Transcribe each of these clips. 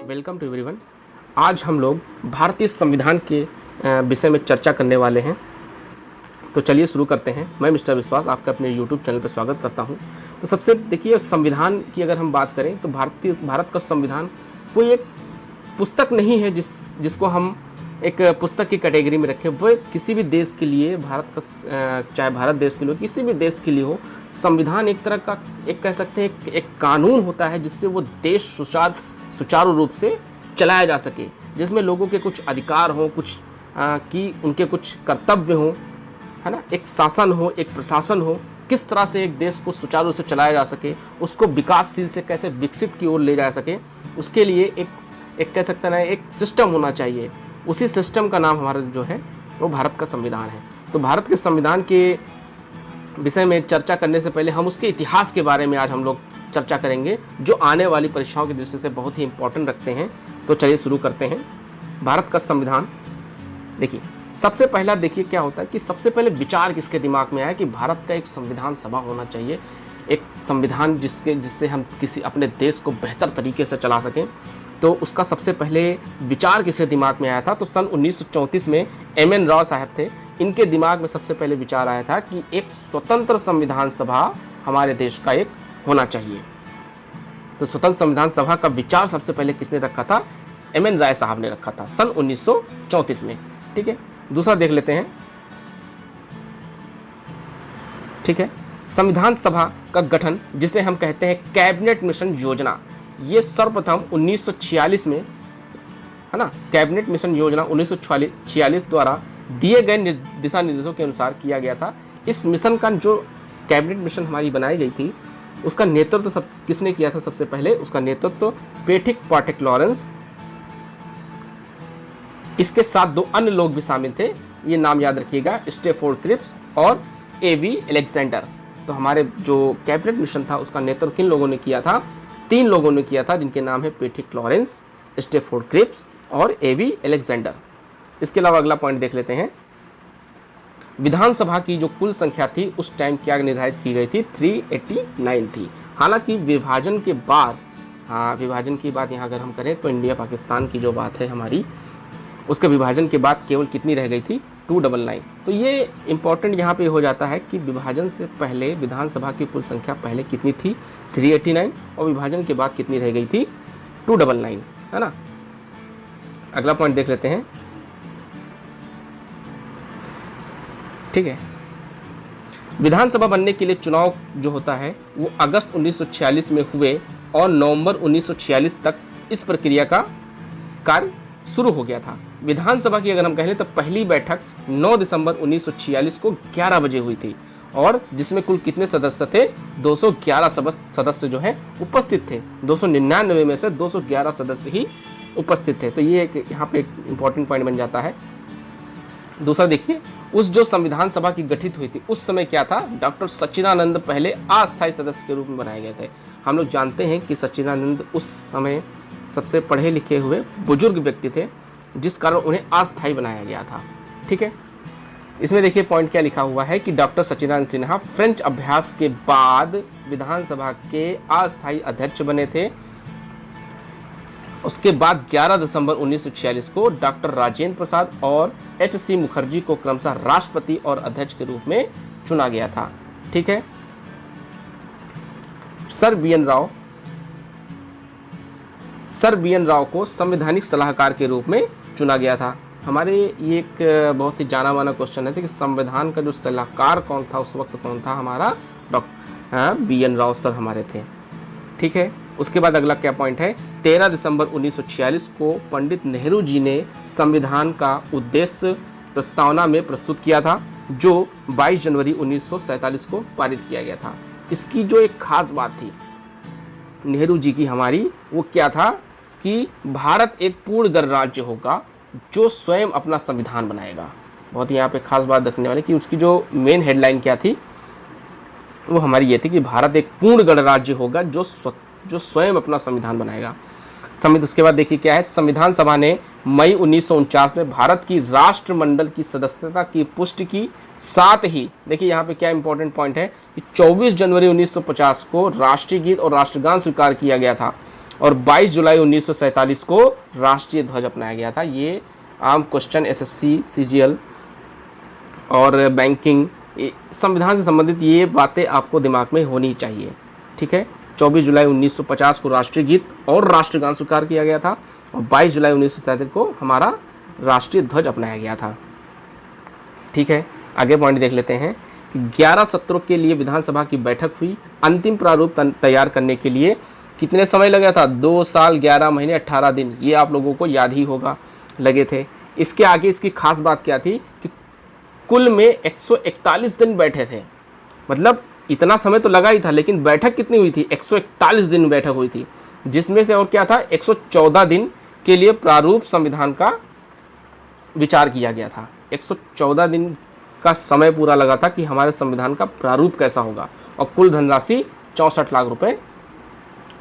Welcome to everyone. आज हम लोग भारतीय संविधान के विषय में चर्चा करने वाले हैं। तो चलिए शुरू करते हैं। मैं मिस्टर विश्वास आपका अपने यूट्यूब चैनल पर स्वागत करता हूं। तो सबसे देखिए, संविधान की अगर हम बात करें तो भारत का संविधान कोई एक पुस्तक नहीं है जिसको हम एक पुस्तक की कैटेगरी में रखें। वह किसी भी देश के लिए, भारत का चाहे भारत देश के लिए हो, किसी भी देश के लिए हो, संविधान एक तरह का एक कह सकते हैं एक कानून होता है जिससे वो देश सुचारू रूप से चलाया जा सके, जिसमें लोगों के कुछ अधिकार हों, उनके कुछ कर्तव्य हों, है ना, एक शासन हो, एक प्रशासन हो, किस तरह से एक देश को सुचारू रूप से चलाया जा सके, उसको विकासशील से कैसे विकसित की ओर ले जा सके, उसके लिए एक कह सकते हैं एक सिस्टम होना चाहिए। उसी सिस्टम का नाम हमारा जो है वो भारत का संविधान है। तो भारत के संविधान के विषय में चर्चा करने से पहले हम उसके इतिहास के बारे में आज हम लोग चर्चा करेंगे, जो आने वाली परीक्षाओं की दृष्टि से बहुत ही इंपॉर्टेंट रखते हैं। तो चलिए शुरू करते हैं। भारत का संविधान, देखिए सबसे पहला देखिए क्या होता है कि सबसे पहले विचार किसके दिमाग में आया कि भारत का एक संविधान सभा होना चाहिए, एक संविधान जिससे हम किसी अपने देश को बेहतर तरीके से चला सकें। तो उसका सबसे पहले विचार किसके दिमाग में आया था? तो सन 1934 में एम.एन. राव साहब थे। इनके दिमाग में सबसे पहले विचार आया था कि एक स्वतंत्र संविधान सभा हमारे देश का एक होना चाहिए। तो स्वतंत्र संविधान सभा का विचार सबसे पहले किसने रखा था? एम.एन. राय साहब ने रखा था सन 1934 में। ठीक है, दूसरा देख लेते हैं। ठीक है, संविधान सभा का गठन जिसे हम कहते हैं कैबिनेट मिशन योजना, ये सर्वप्रथम 1946 में, है ना, कैबिनेट मिशन योजना 1946 द्वारा दिए गए दिशा निर्देशों के अनुसार किया गया था। इस मिशन का जो कैबिनेट मिशन हमारी बनाई गई थी, उसका नेतृत्व किसने किया था? सबसे पहले उसका नेतृत्व पेट्रिक पाटेल लॉरेंस, इसके साथ दो अन्य लोग भी शामिल थे, ये नाम याद रखिएगा, स्टेफोर्ड क्रिप्स और ए.वी. अलेक्जेंडर। तो हमारे जो कैबिनेट मिशन था उसका नेतृत्व किन लोगों ने किया था? 3 लोगों ने किया था, जिनके नाम है पेट्रिक लॉरेंस, स्टेफोर्ड क्रिप्स और ए.वी. अलेक्जेंडर। इसके अलावा अगला पॉइंट देख लेते हैं। विधानसभा की जो कुल संख्या थी उस टाइम क्या निर्धारित की गई थी? 389 थी। हालांकि विभाजन के बाद, विभाजन की बात यहाँ अगर हम करें तो इंडिया पाकिस्तान की जो बात है हमारी, उसके विभाजन के बाद केवल कितनी रह गई थी? 299। तो ये इंपॉर्टेंट यहाँ पे हो जाता है कि विभाजन से पहले विधानसभा की कुल संख्या पहले कितनी थी? 389, और विभाजन के बाद कितनी रह गई थी? 299, है ना। अगला पॉइंट देख लेते हैं। ठीक है, विधानसभा बनने के लिए चुनाव जो होता है वो अगस्त 1946 में हुए और नवंबर 1946 तक इस प्रक्रिया का कार्य शुरू हो गया था। विधानसभा की अगर हम कहें तो पहली बैठक 9 दिसंबर 1946 को 11 बजे हुई थी, और जिसमें कुल कितने सदस्य थे? 211 सदस्य जो है उपस्थित थे। 299 में से 211 सदस्य ही उपस्थित थे। तो ये एक यहाँ पे एक इम्पॉर्टेंट पॉइंट बन जाता है। दूसरा देखिए, उस जो संविधान सभा की गठित हुई थी उस समय क्या था? डॉक्टर सच्चिदानंद पहले अस्थायी सदस्य के रूप में बनाए गए थे। हम लोग जानते हैं कि सच्चिदानंद उस समय सबसे पढ़े लिखे हुए बुजुर्ग व्यक्ति थे, जिस कारण उन्हें अस्थायी बनाया गया था। ठीक है, इसमें देखिए पॉइंट क्या लिखा हुआ है कि डॉक्टर सच्चिदानंद सिन्हा फ्रेंच अभ्यास के बाद विधानसभा के अस्थायी अध्यक्ष बने थे। उसके बाद 11 दिसंबर 1946 को डॉक्टर राजेंद्र प्रसाद और एच.सी. मुखर्जी को क्रमशः राष्ट्रपति और अध्यक्ष के रूप में चुना गया था। ठीक है, सर बी एन राव को संवैधानिक सलाहकार के रूप में चुना गया था। हमारे ये एक बहुत ही जाना माना क्वेश्चन है कि संविधान का जो सलाहकार कौन था उस वक्त? कौन था? हमारा डॉक्टर बी.एन. राव सर हमारे थे। ठीक है, उसके बाद अगला क्या पॉइंट है? 13 दिसंबर 1946 को पंडित नेहरू जी ने संविधान का उद्देश्य प्रस्तावना में प्रस्तुत किया था, जो 22 जनवरी 1947 को पारित किया गया था। इसकी जो एक खास बात थी नेहरू जी की हमारी, वो क्या था कि भारत एक पूर्ण गणराज्य होगा जो स्वयं अपना संविधान बनाएगा। बहुत यहाँ पे खास बात रखने वाली कि उसकी जो मेन हेडलाइन क्या थी वो हमारी ये थी कि भारत एक पूर्ण गणराज्य होगा जो स्वयं अपना संविधान बनाएगा। उसके बाद देखिए क्या है, संविधान सभा ने मई 1949 में भारत की राष्ट्रमंडल की सदस्यता की पुष्टि की। साथ ही देखिए यहाँ पे क्या इंपॉर्टेंट पॉइंट है कि 24 जनवरी 1950 को राष्ट्रीय गीत और राष्ट्रगान स्वीकार किया गया था। और 22 जुलाई 1947 को राष्ट्रीय ध्वज अपनाया गया था। ये आम क्वेश्चन एसएससी, सीजीएल और बैंकिंग, संविधान से संबंधित ये बातें आपको दिमाग में होनी चाहिए। ठीक है, 24 जुलाई 1950 को राष्ट्रीय गीत और राष्ट्रगान स्वीकार किया गया था और 22 जुलाई 1947 को हमारा राष्ट्रीय ध्वज अपनाया गया था। ठीक है, आगे पॉइंट देख लेते हैं कि 11 सत्रों के लिए विधानसभा की बैठक हुई। अंतिम प्रारूप तैयार करने के लिए कितने समय लगा था? 2 साल 11 महीने 18 दिन। ये आप लोगों को याद ही होगा, लगे थे। इसके आगे इसकी खास बात क्या थी कि कुल में 141 दिन बैठे थे। मतलब इतना समय तो लगा ही था, लेकिन बैठक कितनी हुई थी? 141 दिन बैठक हुई थी, जिसमें से और क्या था, 114 दिन के लिए प्रारूप संविधान का विचार किया गया था। 114 दिन का समय पूरा लगा था कि हमारे संविधान का प्रारूप कैसा होगा। और कुल धनराशि 64 लाख रुपए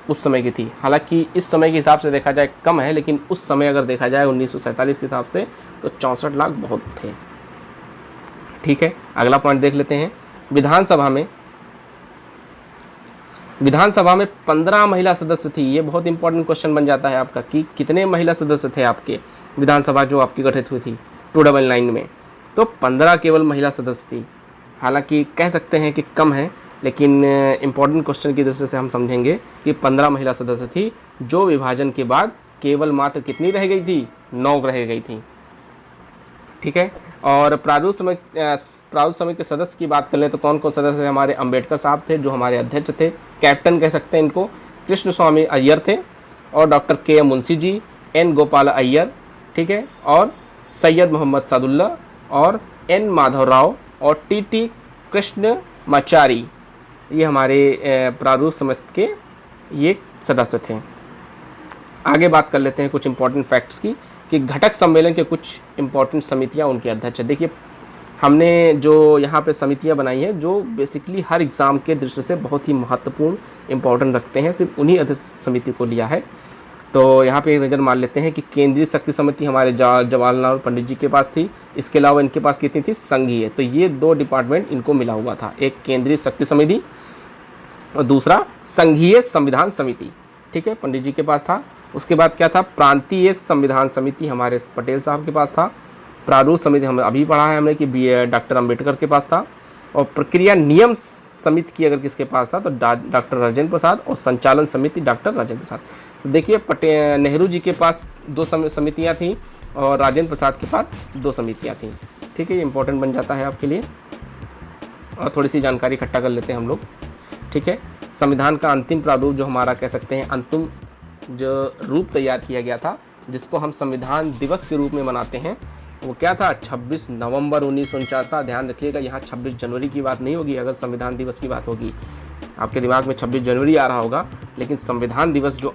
उस समय की थी। हालांकि इस समय के हिसाब से देखा जाए कम है, लेकिन उस समय अगर देखा जाए 1947 के हिसाब से तो 64 लाख बहुत थे। ठीक है, अगला पॉइंट देख लेते हैं। विधानसभा में 15 महिला सदस्य थी। ये बहुत इंपॉर्टेंट क्वेश्चन बन जाता है आपका कि कितने महिला सदस्य थे आपके विधानसभा जो आपकी गठित हुई थी 299 में। तो 15 केवल महिला सदस्य थी। हालांकि कह सकते हैं कि कम है, लेकिन इम्पॉर्टेंट क्वेश्चन की दृष्टि से हम समझेंगे कि 15 महिला सदस्य थी, जो विभाजन के बाद केवल मात्र कितनी रह गई थी? 9 रह गई थी। ठीक है, और प्रारूप समिति के सदस्य की बात कर लें तो कौन कौन सदस्य थे? हमारे अंबेडकर साहब थे, जो हमारे अध्यक्ष थे, कैप्टन कह सकते हैं इनको। कृष्ण स्वामी अय्यर थे और doctor KM. Munshi ji, N. Gopal Iyer, ठीक है, और सैयद मोहम्मद सादुल्ला और एन. माधवराव और टी. कृष्णमाचारी। ये हमारे प्रारूप समिति के ये सदस्य थे। आगे बात कर लेते हैं कुछ इंपॉर्टेंट फैक्ट्स की कि घटक सम्मेलन के कुछ इंपॉर्टेंट समितियां उनके अध्यक्ष। देखिए, हमने जो यहाँ पे समितियां बनाई हैं जो बेसिकली हर एग्ज़ाम के दृष्टि से बहुत ही महत्वपूर्ण इंपॉर्टेंट रखते हैं, सिर्फ उन्हीं अध्यक्ष समिति को लिया है। तो यहाँ पे एक नज़र मार लेते हैं कि केंद्रीय शक्ति समिति हमारे जवाहरलाल पंडित जी के पास थी। इसके अलावा इनके पास कितनी थी? संघीय। तो ये 2 डिपार्टमेंट इनको मिला हुआ था, एक केंद्रीय शक्ति समिति और दूसरा संघीय संविधान समिति। ठीक है, पंडित जी के पास था। उसके बाद क्या था? प्रांतीय संविधान समिति हमारे पटेल साहब के पास था। प्रारूप समिति हम अभी पढ़ा है हमने कि डॉक्टर अंबेडकर के पास था। और प्रक्रिया नियम समिति की अगर किसके पास था तो डॉक्टर राजेंद्र प्रसाद, और संचालन समिति डॉक्टर राजेंद्र प्रसाद। तो देखिए, नेहरू जी के पास 2 समितियाँ थीं और राजेंद्र प्रसाद के पास 2 समितियाँ थीं। ठीक है, ये इंपॉर्टेंट बन जाता है आपके लिए। और थोड़ी सी जानकारी इकट्ठा कर लेते हैं हम लोग। ठीक है, संविधान का अंतिम प्रारूप जो हमारा कह सकते हैं अंतिम जो रूप तैयार किया गया था, जिसको हम संविधान दिवस के रूप में मनाते हैं, वो क्या था? 26 नवंबर 1949 था। ध्यान रखिएगा, यहाँ 26 जनवरी की बात नहीं होगी। अगर संविधान दिवस की बात होगी, आपके दिमाग में 26 जनवरी आ रहा होगा, लेकिन संविधान दिवस जो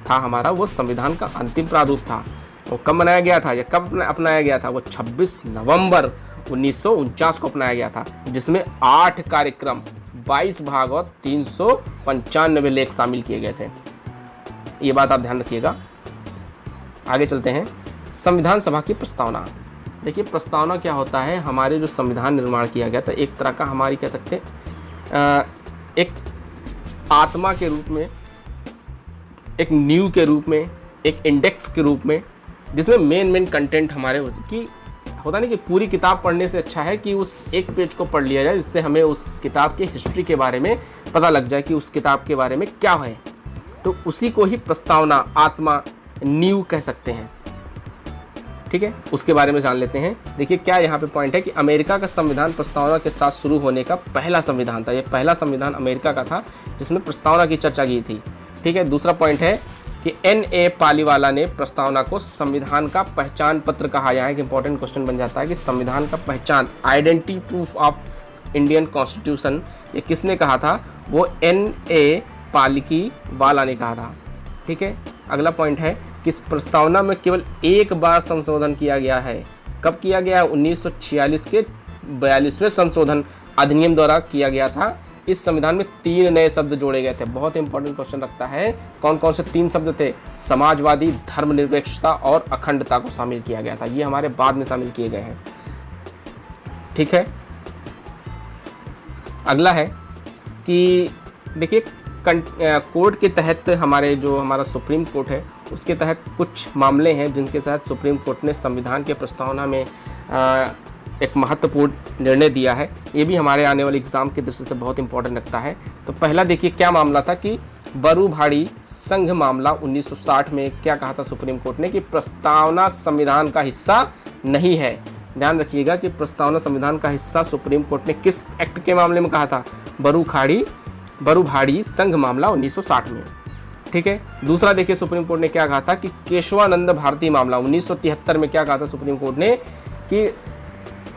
था हमारा, वो संविधान का अंतिम प्रारूप था। वो कब मनाया गया था या कब अपनाया गया था? वो 26 नवंबर 1949 को अपनाया गया था, जिसमें 8 कार्यक्रम, 22 भाग और 395 लेख शामिल किए गए थे। ये बात आप ध्यान रखिएगा। आगे चलते हैं। संविधान सभा की प्रस्तावना। देखिए, प्रस्तावना क्या होता है? हमारे जो संविधान निर्माण किया गया था, एक तरह का हमारी कह सकते हैं एक आत्मा के रूप में, एक नींव के रूप में, एक इंडेक्स के रूप में, जिसमें मेन कंटेंट हमारे की होता नहीं कि पूरी किताब पढ़ने से अच्छा है कि उस एक पेज को पढ़ लिया जाए, जिससे हमें उस किताब के हिस्ट्री के बारे में पता लग जाए कि उस किताब के बारे में क्या है। तो उसी को ही प्रस्तावना, आत्मा, नींव कह सकते हैं। ठीक है, उसके बारे में जान लेते हैं। देखिए, क्या यहाँ पे पॉइंट है कि अमेरिका का संविधान प्रस्तावना के साथ शुरू होने का पहला संविधान था। ये पहला संविधान अमेरिका का था जिसमें प्रस्तावना की चर्चा की थी। ठीक है, दूसरा पॉइंट है कि N.A. पालीवाला ने प्रस्तावना को संविधान का पहचान पत्र कहा। यहाँ एक इंपॉर्टेंट क्वेश्चन बन जाता है कि संविधान का पहचान, identity proof of Indian constitution, ये किसने कहा था? वो N.A. पालीवाला ने कहा था। ठीक है, अगला पॉइंट है कि इस प्रस्तावना में केवल एक बार संशोधन किया गया है। कब किया गया? 1946 के 42वें संशोधन अधिनियम द्वारा किया गया था। इस संविधान में 3 नए शब्द जोड़े गए थे। बहुत इंपॉर्टेंट क्वेश्चन रखता है, कौन कौन से 3 शब्द थे? समाजवादी, धर्मनिरपेक्षता और अखंडता को शामिल किया गया था। ये हमारे बाद में शामिल किए गए हैं। ठीक है, अगला है कि देखिए, कोर्ट के तहत हमारा सुप्रीम कोर्ट है उसके तहत कुछ मामले हैं जिनके साथ सुप्रीम कोर्ट ने संविधान के प्रस्तावना में एक महत्वपूर्ण निर्णय दिया है। ये भी हमारे आने वाले एग्ज़ाम की दृष्टि से बहुत इंपॉर्टेंट लगता है। तो पहला देखिए क्या मामला था कि बरूभाड़ी संघ मामला 1960 में क्या कहा था सुप्रीम कोर्ट ने कि प्रस्तावना संविधान का हिस्सा नहीं है। ध्यान रखिएगा कि प्रस्तावना संविधान का हिस्सा सुप्रीम कोर्ट ने किस एक्ट के मामले में कहा था? बरूभाड़ी संघ मामला 1960 में। ठीक है। दूसरा देखिए सुप्रीम कोर्ट ने क्या कहा था कि केशवानंद भारती मामला 1973 में क्या कहा था सुप्रीम कोर्ट ने कि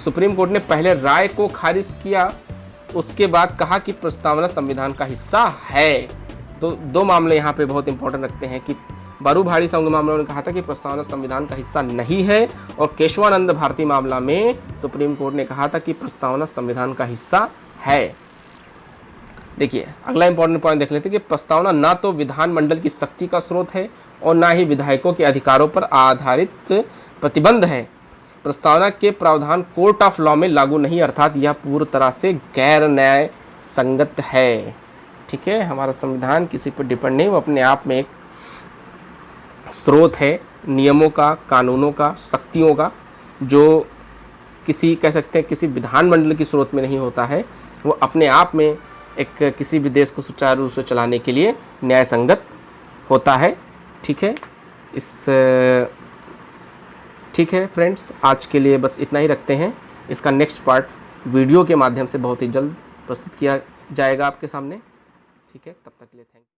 सुप्रीम कोर्ट ने पहले राय को खारिज किया, उसके बाद कहा कि प्रस्तावना संविधान का हिस्सा है। तो दो मामले यहाँ पे बहुत इंपॉर्टेंट रखते हैं कि बरूभाड़ी संघ मामला में कहा था कि प्रस्तावना संविधान का हिस्सा नहीं है और केशवानंद भारती मामला में सुप्रीम कोर्ट ने कहा था कि प्रस्तावना संविधान का हिस्सा है। देखिए अगला इंपॉर्टेंट पॉइंट देख लेते हैं कि प्रस्तावना ना तो विधानमंडल की शक्ति का स्रोत है और ना ही विधायकों के अधिकारों पर आधारित प्रतिबंध है। प्रस्तावना के प्रावधान कोर्ट ऑफ लॉ में लागू नहीं, अर्थात यह पूरी तरह से गैर न्याय संगत है। ठीक है। हमारा संविधान किसी पर डिपेंड नहीं, वो अपने आप में एक स्रोत है नियमों का, कानूनों का, शक्तियों का, जो कह सकते हैं किसी विधानमंडल की स्रोत में नहीं होता है। वो अपने आप में एक किसी भी देश को सुचारू रूप से चलाने के लिए न्याय संगत होता है। ठीक है। ठीक है फ्रेंड्स, आज के लिए बस इतना ही रखते हैं। इसका नेक्स्ट पार्ट वीडियो के माध्यम से बहुत ही जल्द प्रस्तुत किया जाएगा आपके सामने। ठीक है, तब तक के लिए थैंक यू।